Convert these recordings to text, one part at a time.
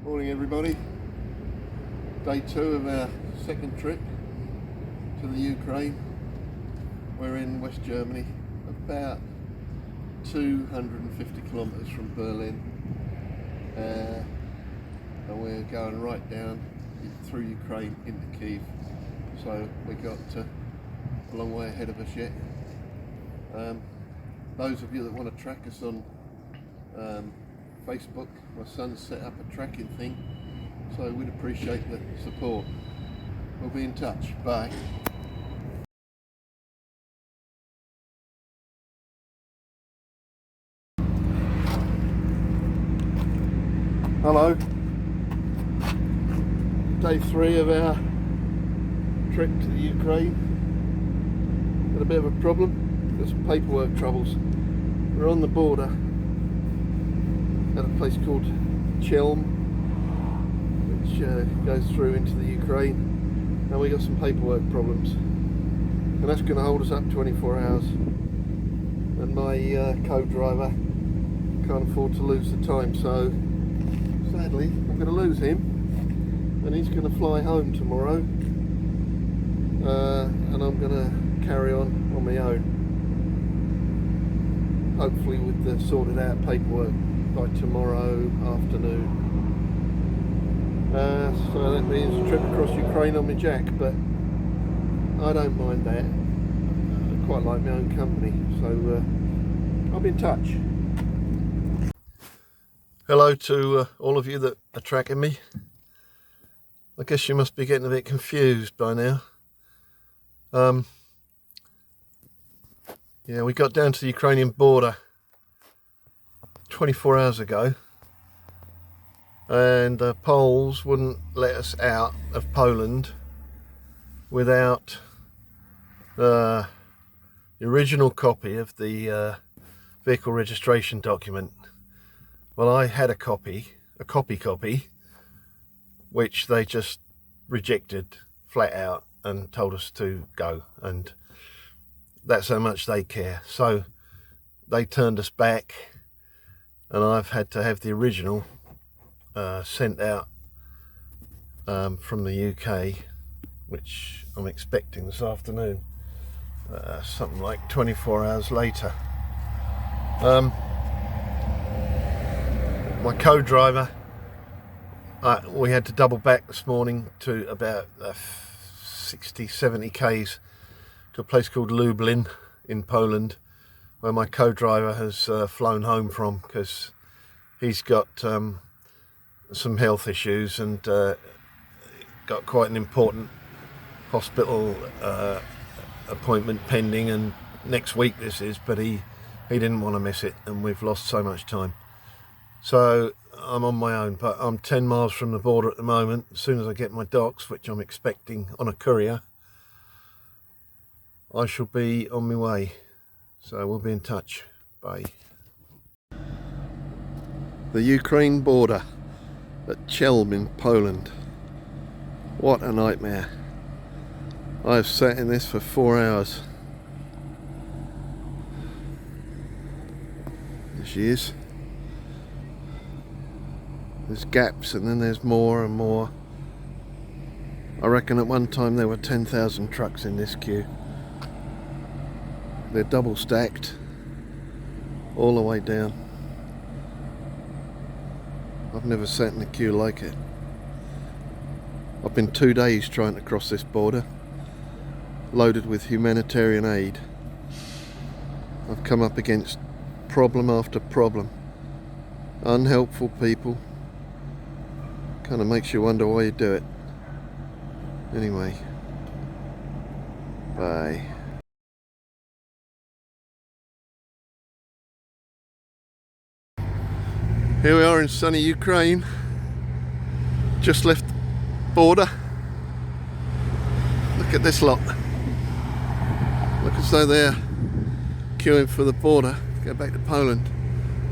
Morning everybody. Day 2 of our second trip to the Ukraine. We're in West Germany, about 250 kilometres from Berlin, and we're going right down through Ukraine into Kyiv. So we got a long way ahead of us yet. Those of you that want to track us on Facebook, my son's set up a tracking thing, so we'd appreciate the support. We'll be in touch. Bye. Hello. Day 3 of our trip to the Ukraine. Got a bit of a problem. Got some paperwork troubles. We're on the border at a place called Kyiv, which goes through into the Ukraine, and we got some paperwork problems, and that's going to hold us up 24 hours, and my co-driver can't afford to lose the time, so sadly I'm going to lose him, and he's going to fly home tomorrow, and I'm going to carry on my own, hopefully with the sorted out paperwork by tomorrow afternoon. So that means a trip across Ukraine on my jack, but I don't mind that. I quite like my own company, so I'll be in touch. Hello to all of you that are tracking me. I guess you must be getting a bit confused by now. Yeah, we got down to the Ukrainian border 24 hours ago, and the Poles wouldn't let us out of Poland without the original copy of the vehicle registration document. Well, I had a copy, which they just rejected flat out and told us to go, and that's how much they care. So they turned us back, and I've had to have the original sent out from the UK, which I'm expecting this afternoon, something like 24 hours later. My co-driver, we had to double back this morning to about 60-70 k's to a place called Lublin in Poland, where my co-driver has flown home from, because he's got some health issues and got quite an important hospital appointment pending, and next week this is, but he didn't want to miss it, and we've lost so much time. So I'm on my own, but I'm 10 miles from the border at the moment. As soon as I get my docs, which I'm expecting on a courier, I shall be on my way. So we'll be in touch. Bye. The Ukraine border at Kyiv in Poland. What a nightmare. I've sat in this for 4 hours. There she is. There's gaps, and then there's more and more. I reckon at one time there were 10,000 trucks in this queue. They're double stacked all the way down. I've never sat in a queue like it. I've been 2 days trying to cross this border, loaded with humanitarian aid. I've come up against problem after problem. Unhelpful people. Kind of makes you wonder why you do it. Anyway, bye. Here we are in sunny Ukraine. Just left the border. Look at this lot. Look as though they're queuing for the border to go back to Poland,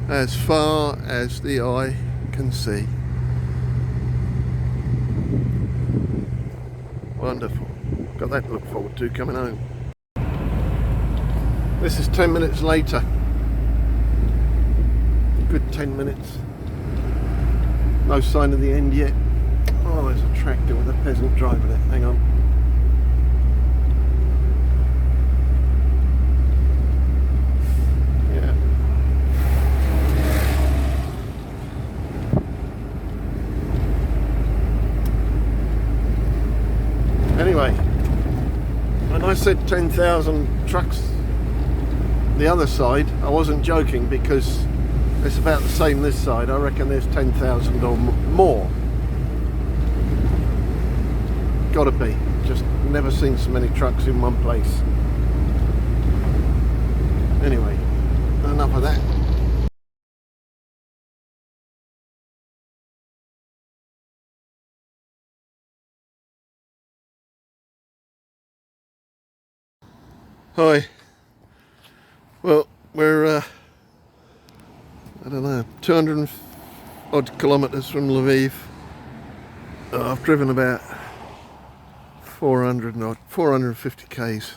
as far as the eye can see. Wonderful. Got that to look forward to coming home. This is 10 minutes later. A good 10 minutes. No sign of the end yet. Oh, there's a tractor with a peasant driving it. Hang on. Yeah. Anyway, when I said 10,000 trucks the other side, I wasn't joking, because it's about the same this side. I reckon there's 10,000 or more. Gotta be. Just never seen so many trucks in one place. Anyway, enough of that. Hi. Well, we're I don't know, 200 odd kilometres from Lviv. I've driven about 450 k's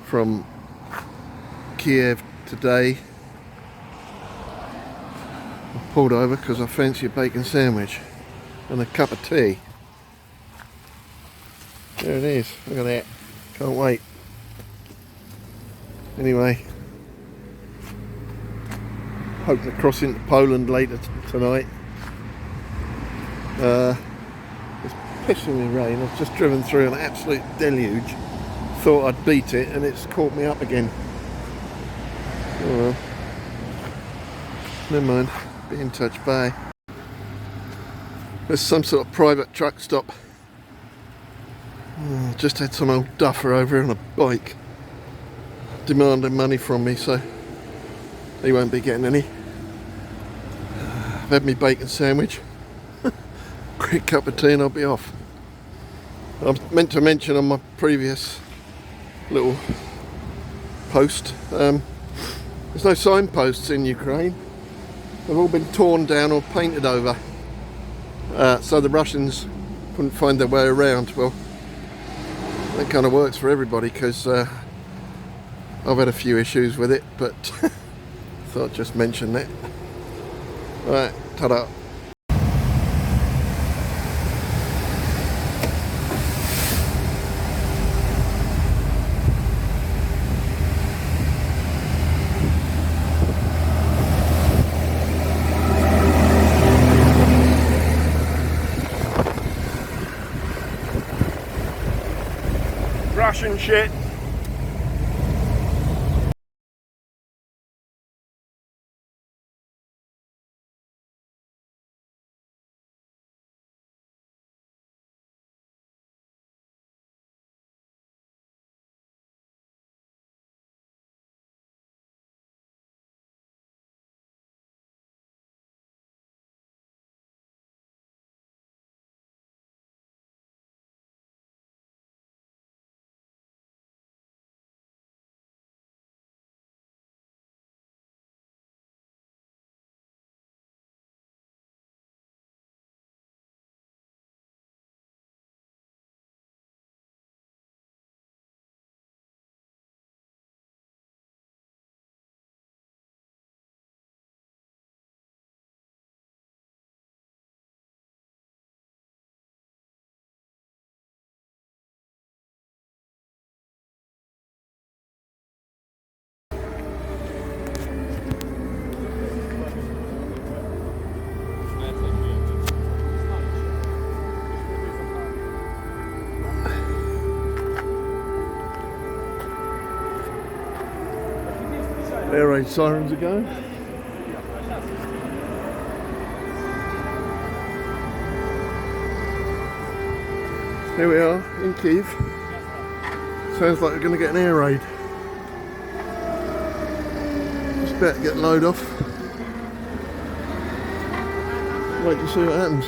from Kyiv today. I pulled over because I fancy a bacon sandwich and a cup of tea. There it is, look at that, can't wait. Anyway, hoping to cross into Poland later tonight. It's pissing with rain. I've just driven through an absolute deluge. Thought I'd beat it and it's caught me up again. Oh well. Never mind. Be in touch. Bye. There's some sort of private truck stop. Just had some old duffer over here on a bike demanding money from me, so he won't be getting any. I've had my bacon sandwich, quick cup of tea, and I'll be off. I meant to mention on my previous little post, there's no signposts in Ukraine. They've all been torn down or painted over, so the Russians couldn't find their way around. Well, that kind of works for everybody, because I've had a few issues with it, but thought I'd just mention that. Right, ta-da. Russian shit. Air raid sirens are going. Here we are in Kyiv. Sounds like we're going to get an air raid. Just about to get a load off. Wait to see what happens.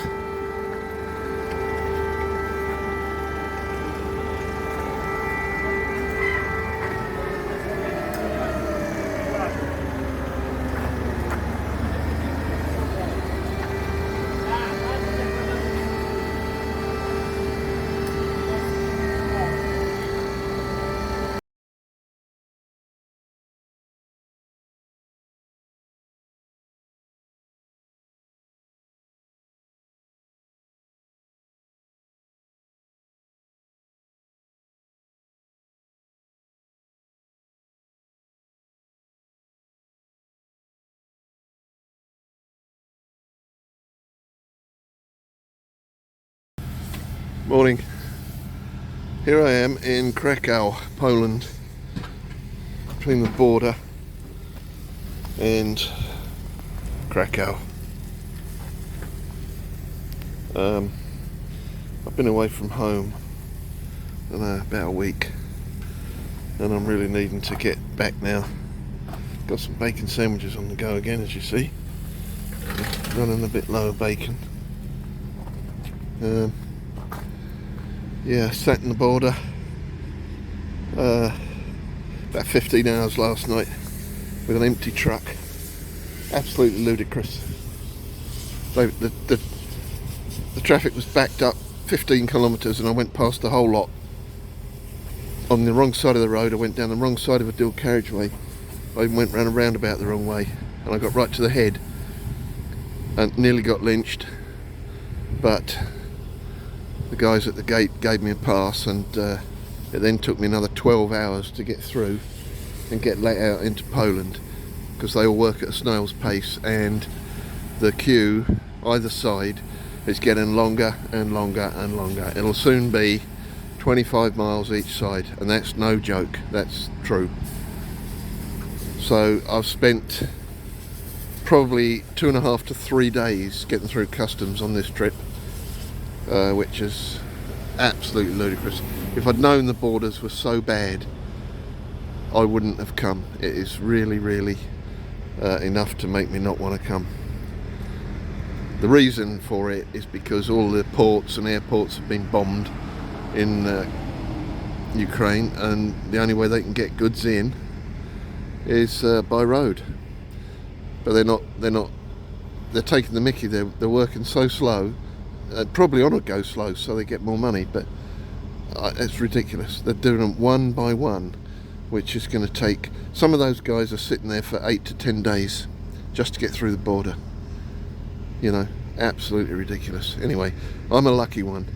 Morning. Here I am in Krakow, Poland, between the border and Krakow. I've been away from home, I don't know, about a week, and I'm really needing to get back now. Got some bacon sandwiches on the go again, as you see. Running a bit low of bacon. Yeah, sat in the border about 15 hours last night with an empty truck. Absolutely ludicrous. The traffic was backed up 15 kilometres and I went past the whole lot on the wrong side of the road. I went down the wrong side of a dual carriageway. I even went round a roundabout the wrong way, and I got right to the head and nearly got lynched, but the guys at the gate gave me a pass, and it then took me another 12 hours to get through and get let out into Poland, because they all work at a snail's pace and the queue either side is getting longer and longer and longer. It'll soon be 25 miles each side, and that's no joke, that's true. So I've spent probably 2.5 to 3 days getting through customs on this trip, which is absolutely ludicrous. If I'd known the borders were so bad, I wouldn't have come. It is really, really enough to make me not want to come. The reason for it is because all the ports and airports have been bombed in Ukraine, and the only way they can get goods in is by road. But they're taking the mickey. They're working so slow, probably on to go slow so they get more money, but it's ridiculous. They're doing them one by one, which is going to take, some of those guys are sitting there for 8 to 10 days just to get through the border. You know, absolutely ridiculous. Anyway, I'm a lucky one.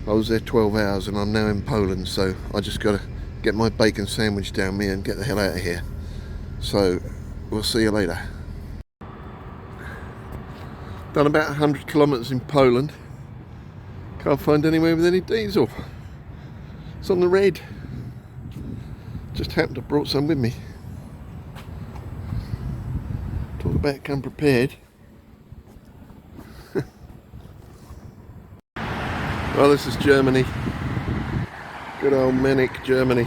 I was there 12 hours and I'm now in Poland, so I just got to get my bacon sandwich down me and get the hell out of here. So we'll see you later. Done about 100 kilometres in Poland. Can't find anywhere with any diesel. It's on the red. Just happened to have brought some with me. Talk about come prepared. Well, this is Germany. Good old Munich, Germany.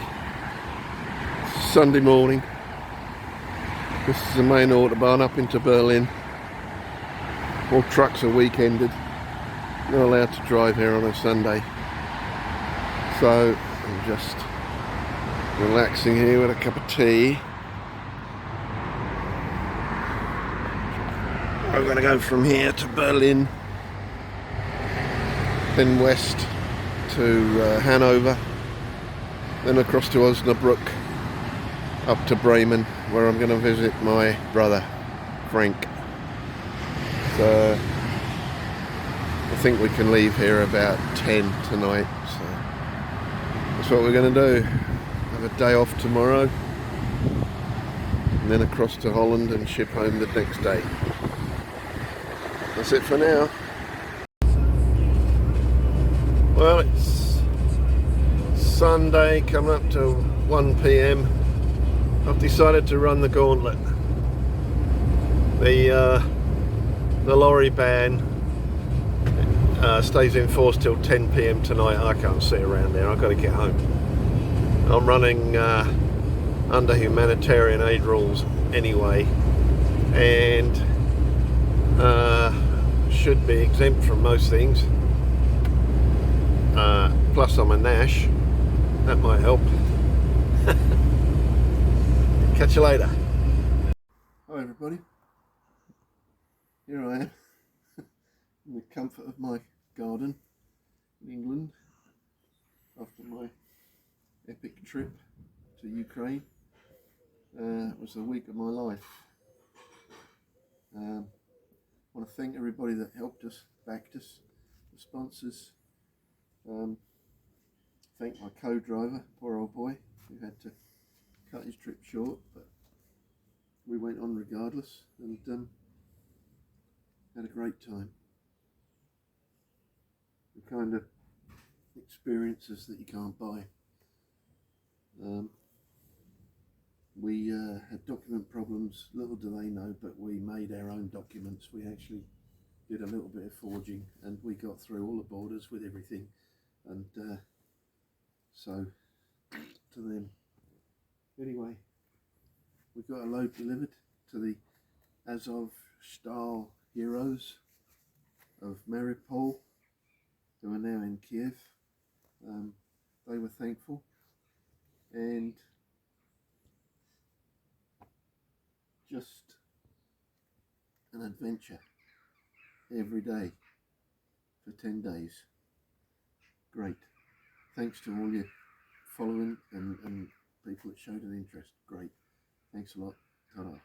Sunday morning. This is the main autobahn up into Berlin. All trucks are weekended. Not allowed to drive here on a Sunday. So I'm just relaxing here with a cup of tea. I'm going to go from here to Berlin, then west to Hanover, then across to Osnabrück, up to Bremen, where I'm going to visit my brother Frank. So I think we can leave here about 10 tonight, so that's what we're going to do. Have a day off tomorrow and then across to Holland and ship home the next day. That's it for now. Well, it's Sunday, coming up to 1 PM. I've decided to run the gauntlet. The lorry ban stays in force till 10 PM tonight. I can't sit around there, I've got to get home. I'm running under humanitarian aid rules anyway, and should be exempt from most things. Plus I'm a Nash, that might help. Catch you later. Hi everybody, here I am in the comfort of my garden in England after my epic trip to Ukraine. It was a week of my life. I want to thank everybody that helped us, backed us, the sponsors. Thank my co-driver, poor old boy, who had to cut his trip short, but we went on regardless and had a great time. We kind of experiences that you can't buy. We had document problems, little do they know, but we made our own documents. We actually did a little bit of forging and we got through all the borders with everything. And so, to them. Anyway, we got a load delivered to the Azovstal heroes of Mariupol, who are now in Kyiv. They were thankful, and just an adventure every day for 10 days. Great. Thanks to all your following and people that showed an interest. Great. Thanks a lot. Ta-da.